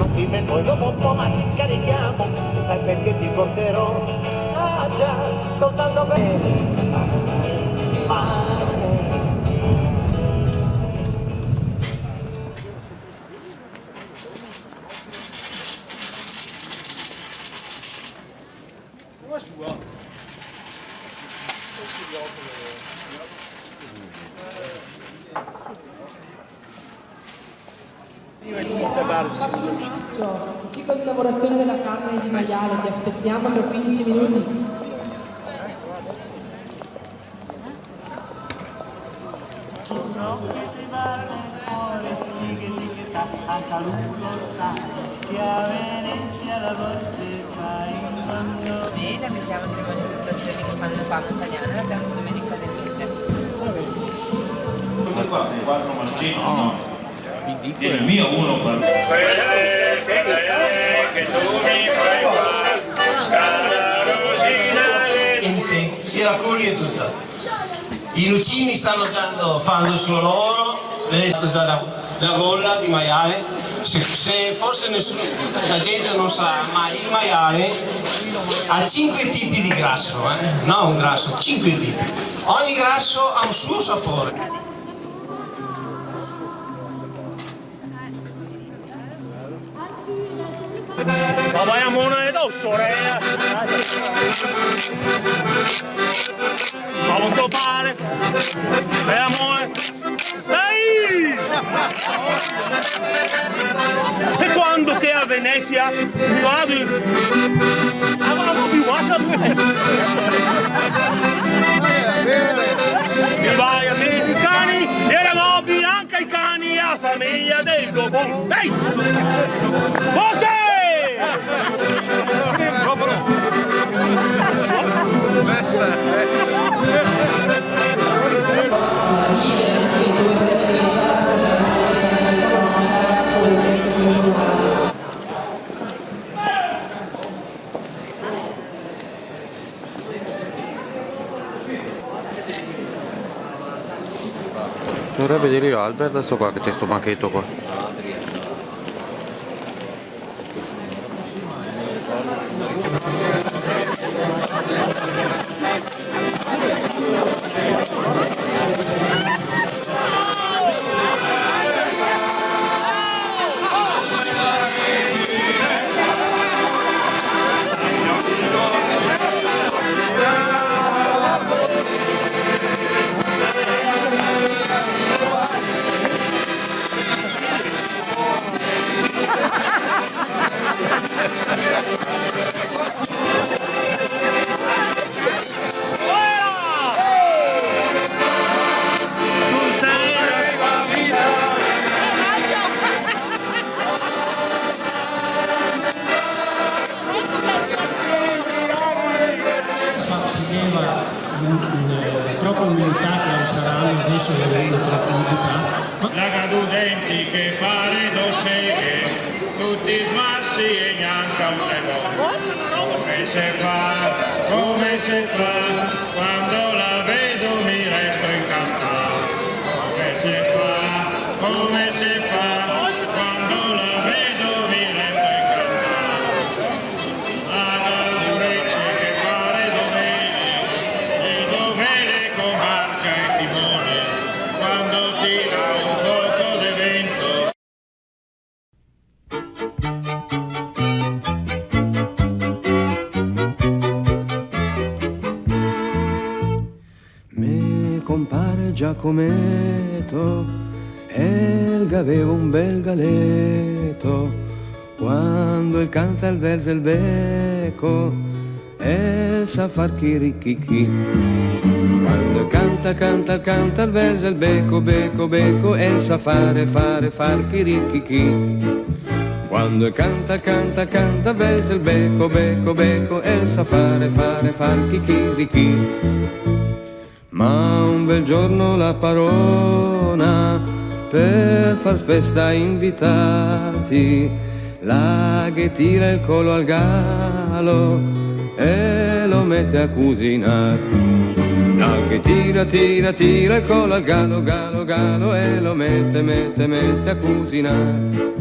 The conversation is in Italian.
non ti me poi dopo un po' ma scarichiamo, sai perché ti porterò? Ah già, soltanto bene, mare. Il ciclo di lavorazione della carne di maiale, vi aspettiamo per 15 minuti. Noi la mettiamo delle manifestazioni che fanno le fame italiane la terza domenica del mese. Cosa fate? 4 mancini? No. Il mio uno per che tu mi fai fare, cara Rosina. Si raccoglie e tutto. I lucini stanno già fanno il suo lavoro, vedete già la gola di maiale. Se forse la gente non sa, ma il maiale ha 5 tipi di grasso, no un grasso, 5 tipi. Ogni grasso ha un suo sapore. Ma vai a mona e dosso, vamos a fare, vai a mona, sei! E quando che a Venezia mi vado in... Avevamo più mi vai a vedere i cani e eravamo anche i cani a famiglia del Gobbo. Ehi! Cos'è? Dovrei vedere io Albert, adesso qua che c'è sto banchetto qua. Troppa umiltà che saranno adesso le troppe umiltà. La cadudenti che pare dosseghe, tutti smarsi e neanche un tempo. Come se fa, quando la vedo mi resto incantato. Come se fa, quando la vedo mi resto incantato. La cadurecce che pare dovere con barca e timone, quando tira un poco di vento. Me compare Giacometto, Elga aveva un bel galetto, quando il canta il verso e il becco, e sa far chirichichi. Quando canta il verso e il becco, e sa far chirichichi. Quando canta il verso e il becco, e sa far chirichichi. Ma un bel giorno la parona, per far festa invitati, la che tira il collo al gallo e lo mette a cucinare. La che tira il collo al gallo e lo mette a cucinare.